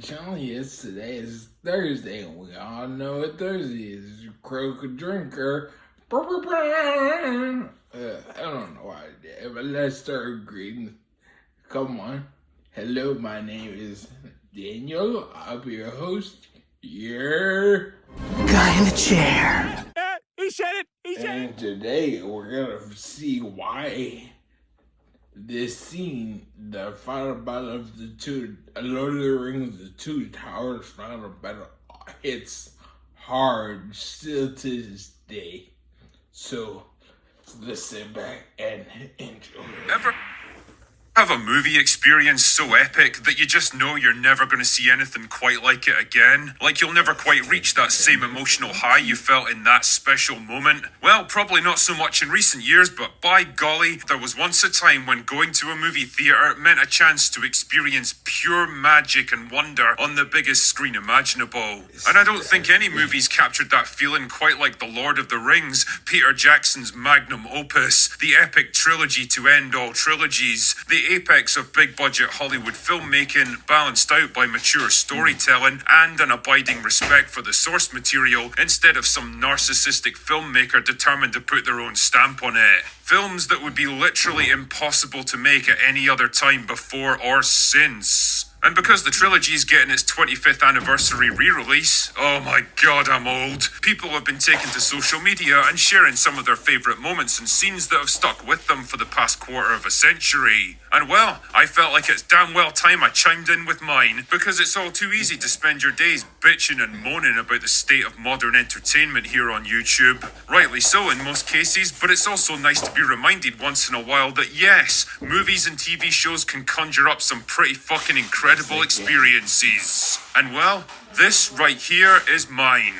channel. Yes, today is Thursday, and we all know what Thursday is. You croak a drinker. I don't know why I did, but let's start greeting. Come on. Hello, my name is Daniel. I'll be your host. Your guy in the chair. He said it. And today we're gonna see why this scene, the final battle of the Lord of the Rings, the Two Towers final battle, hits hard still to this day. So let's sit back and enjoy. Ever have a movie experience so epic that you just know you're never going to see anything quite like it again? Like you'll never quite reach that same emotional high you felt in that special moment? Well, probably not so much in recent years, but by golly, there was once a time when going to a movie theater meant a chance to experience pure magic and wonder on the biggest screen imaginable. And I don't think any movies captured that feeling quite like The Lord of the Rings, Peter Jackson's magnum opus, the epic trilogy to end all trilogies, the apex of big-budget Hollywood filmmaking, balanced out by mature storytelling and an abiding respect for the source material instead of some narcissistic filmmaker determined to put their own stamp on it. Films that would be literally impossible to make at any other time before or since. And because the trilogy is getting its 25th anniversary re-release, oh my god, I'm old. People have been taking to social media and sharing some of their favourite moments and scenes that have stuck with them for the past quarter of a century. And well, I felt like it's damn well time I chimed in with mine, because it's all too easy to spend your days bitching and moaning about the state of modern entertainment here on YouTube. Rightly so in most cases, but it's also nice to be reminded once in a while that yes, movies and TV shows can conjure up some pretty fucking incredible experiences. And well, this right here is mine.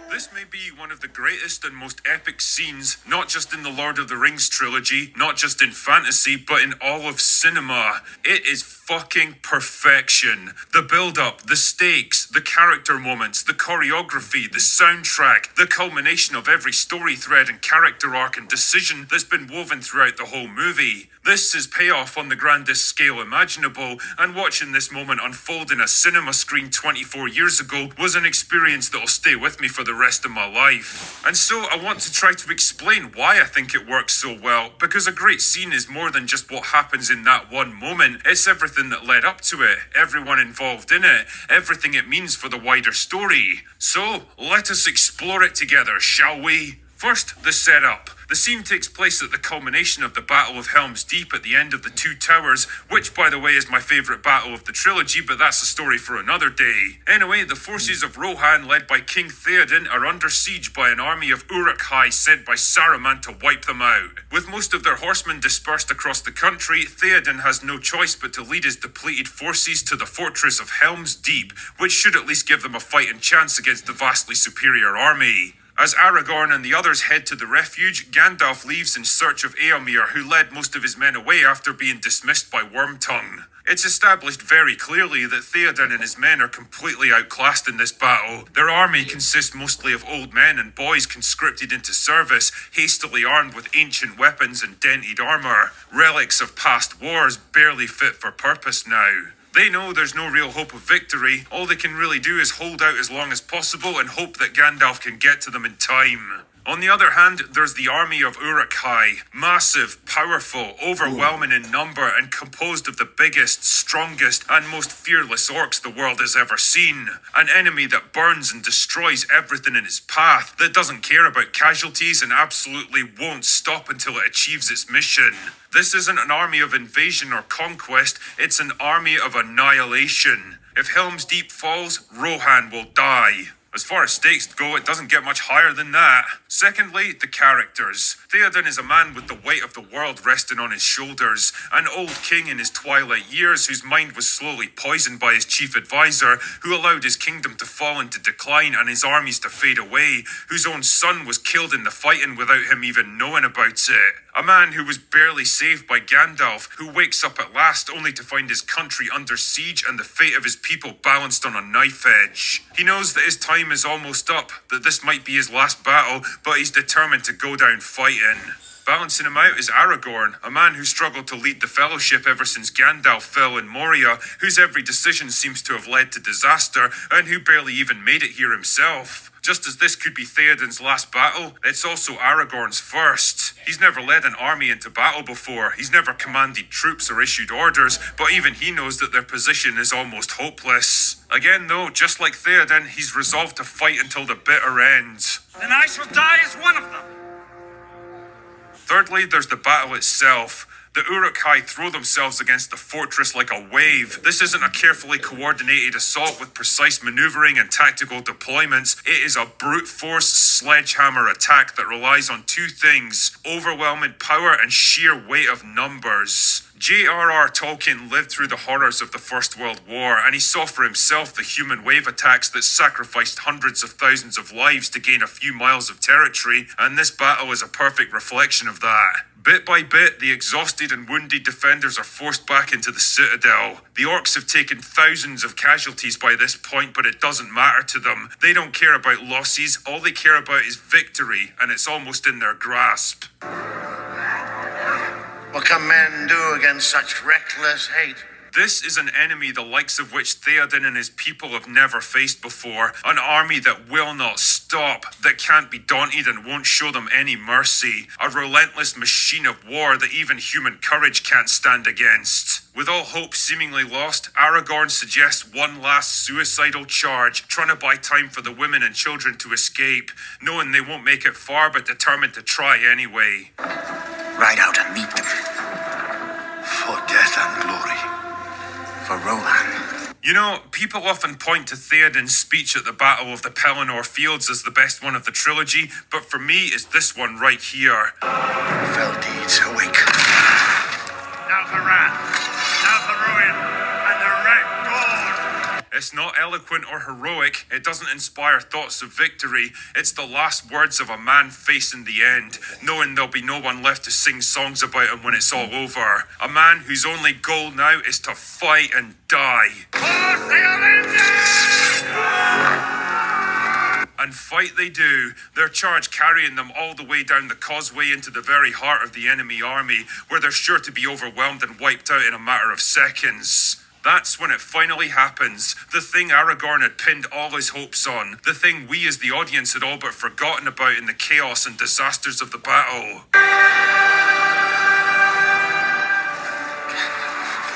This may be one of the greatest and most epic scenes, not just in the Lord of the Rings trilogy, not just in fantasy, but in all of cinema. It is fucking perfection. The build-up, the stakes, the character moments, the choreography, the soundtrack, the culmination of every story thread and character arc and decision that's been woven throughout the whole movie. This is payoff on the grandest scale imaginable, and watching this moment unfold in a cinema screen 24 years ago was an experience that'll stay with me for the rest of my life. And so I want to try to explain why I think it works so well, because a great scene is more than just what happens in that one moment. It's everything that led up to it, everyone involved in it, everything it means for the wider story. So let us explore it together, shall we? First, the setup. The scene takes place at the culmination of the Battle of Helm's Deep at the end of the Two Towers, which, by the way, is my favourite battle of the trilogy, but that's a story for another day. Anyway, the forces of Rohan, led by King Theoden, are under siege by an army of Uruk-hai sent by Saruman to wipe them out. With most of their horsemen dispersed across the country, Theoden has no choice but to lead his depleted forces to the fortress of Helm's Deep, which should at least give them a fighting chance against the vastly superior army. As Aragorn and the others head to the refuge, Gandalf leaves in search of Eomer, who led most of his men away after being dismissed by Wormtongue. It's established very clearly that Theoden and his men are completely outclassed in this battle. Their army consists mostly of old men and boys conscripted into service, hastily armed with ancient weapons and dented armour, relics of past wars barely fit for purpose now. They know there's no real hope of victory. All they can really do is hold out as long as possible and hope that Gandalf can get to them in time. On the other hand, there's the army of Uruk-hai, massive, powerful, overwhelming in number, and composed of the biggest, strongest, and most fearless orcs the world has ever seen. An enemy that burns and destroys everything in its path, that doesn't care about casualties and absolutely won't stop until it achieves its mission. This isn't an army of invasion or conquest, it's an army of annihilation. If Helm's Deep falls, Rohan will die. As far as stakes go, it doesn't get much higher than that. Secondly, the characters. Theoden is a man with the weight of the world resting on his shoulders, an old king in his twilight years whose mind was slowly poisoned by his chief advisor, who allowed his kingdom to fall into decline and his armies to fade away, whose own son was killed in the fighting without him even knowing about it. A man who was barely saved by Gandalf, who wakes up at last only to find his country under siege and the fate of his people balanced on a knife edge. He knows that his time is almost up, that this might be his last battle, but he's determined to go down fighting. Balancing him out is Aragorn, a man who struggled to lead the Fellowship ever since Gandalf fell in Moria, whose every decision seems to have led to disaster, and who barely even made it here himself. Just as this could be Theoden's last battle, it's also Aragorn's first. He's never led an army into battle before, he's never commanded troops or issued orders, but even he knows that their position is almost hopeless. Again though, just like Theoden, he's resolved to fight until the bitter end. Then I shall die as one of them. Thirdly, there's the battle itself. The Uruk-hai throw themselves against the fortress like a wave. This isn't a carefully coordinated assault with precise maneuvering and tactical deployments. It is a brute force sledgehammer attack that relies on two things: overwhelming power and sheer weight of numbers. J.R.R. Tolkien lived through the horrors of the First World War, and he saw for himself the human wave attacks that sacrificed hundreds of thousands of lives to gain a few miles of territory, and this battle is a perfect reflection of that. Bit by bit, the exhausted and wounded defenders are forced back into the citadel. The orcs have taken thousands of casualties by this point, but it doesn't matter to them. They don't care about losses, all they care about is victory, and it's almost in their grasp. What can men do against such reckless hate? This is an enemy the likes of which Theoden and his people have never faced before. An army that will not stop, that can't be daunted and won't show them any mercy. A relentless machine of war that even human courage can't stand against. With all hope seemingly lost, Aragorn suggests one last suicidal charge, trying to buy time for the women and children to escape, knowing they won't make it far but determined to try anyway. Ride out and meet them. For death and glory. For Rohan. You know, people often point to Theoden's speech at the Battle of the Pelennor Fields as the best one of the trilogy, but for me, it's this one right here. Fell deeds awake. Now for wrath. Now for ruin. And the red gold. It's not eloquent or heroic, it doesn't inspire thoughts of victory, it's the last words of a man facing the end, knowing there'll be no one left to sing songs about him when it's all over. A man whose only goal now is to fight and die. And fight they do, their charge carrying them all the way down the causeway into the very heart of the enemy army, where they're sure to be overwhelmed and wiped out in a matter of seconds. That's when it finally happens, the thing Aragorn had pinned all his hopes on, the thing we as the audience had all but forgotten about in the chaos and disasters of the battle.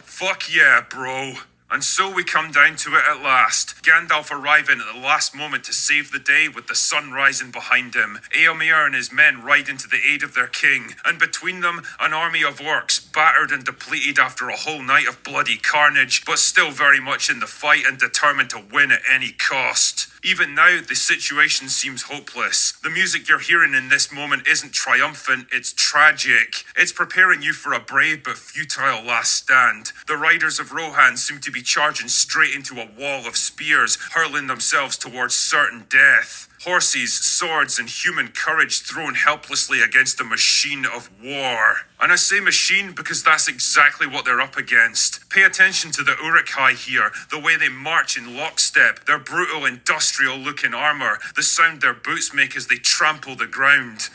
Fuck yeah, bro. And so we come down to it at last. Gandalf arriving at the last moment to save the day with the sun rising behind him. Éomer and his men riding to the aid of their king. And between them, an army of orcs, battered and depleted after a whole night of bloody carnage, but still very much in the fight and determined to win at any cost. Even now, the situation seems hopeless. The music you're hearing in this moment isn't triumphant, it's tragic. It's preparing you for a brave but futile last stand. The riders of Rohan seem to be charging straight into a wall of spears, hurling themselves towards certain death. Horses, swords, and human courage thrown helplessly against a machine of war. And I say machine because that's exactly what they're up against. Pay attention to the Uruk-hai here, the way they march in lockstep, their brutal industrial-looking armor, the sound their boots make as they trample the ground.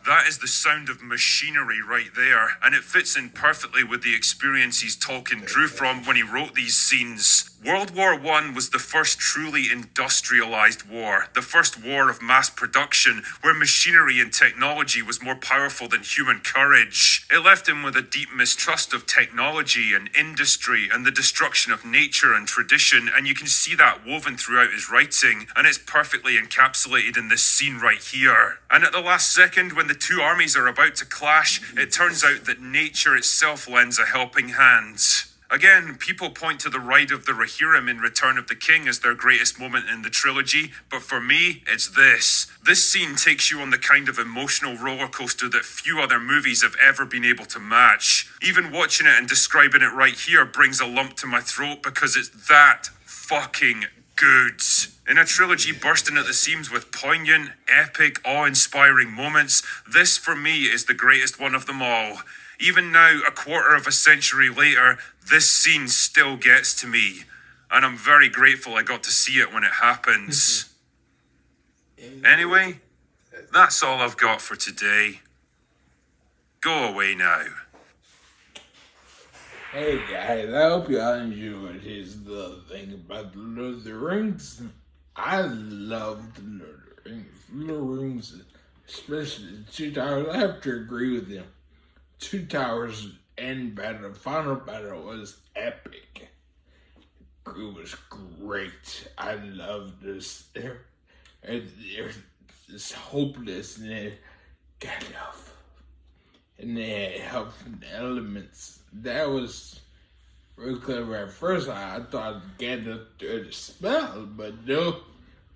That is the sound of machinery right there, and it fits in perfectly with the experiences Tolkien drew from when he wrote these scenes. World War I was the first truly industrialized war, the first war of mass production, where machinery and technology was more powerful than human courage. It left him with a deep mistrust of technology and industry and the destruction of nature and tradition, and you can see that woven throughout his writing, and it's perfectly encapsulated in this scene right here. And at the last second, when the two armies are about to clash, it turns out that nature itself lends a helping hand. Again, people point to the ride of the Rohirrim in Return of the King as their greatest moment in the trilogy, but for me, it's this. This scene takes you on the kind of emotional roller coaster that few other movies have ever been able to match. Even watching it and describing it right here brings a lump to my throat because it's that fucking good. In a trilogy bursting at the seams with poignant, epic, awe-inspiring moments, this for me is the greatest one of them all. Even now, a quarter of a century later, this scene still gets to me. And I'm very grateful I got to see it when it happens. Anyway, that's all I've got for today. Go away now. Hey guys, I hope y'all enjoyed his little thing about the Lord of the Rings. I love the Lord of the Rings. Lord of the Rings, especially the Two Towers. I have to agree with him. Two Towers end battle, final battle was epic. It was great. I loved this. There's this hopelessness, Gandalf. And they had helpful elements. That was real clever. At first, I thought Gandalf threw the spell, but no,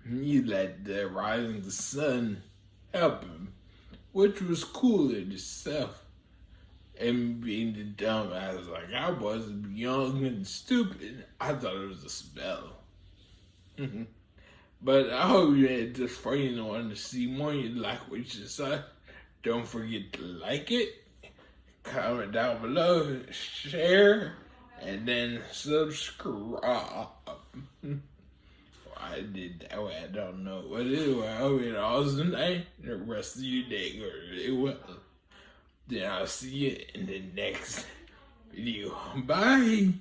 he let the rising sun help him, which was cool in itself. And being the dumbass like I was, young and stupid, I thought it was a spell. But I hope you had this for you want to see more. You like what you saw. Don't forget to like it, comment down below, share, and then subscribe. I did that way, I don't know. But anyway, I hope you had an awesome night. The rest of your day go really well. Then I'll see you in the next video. Bye.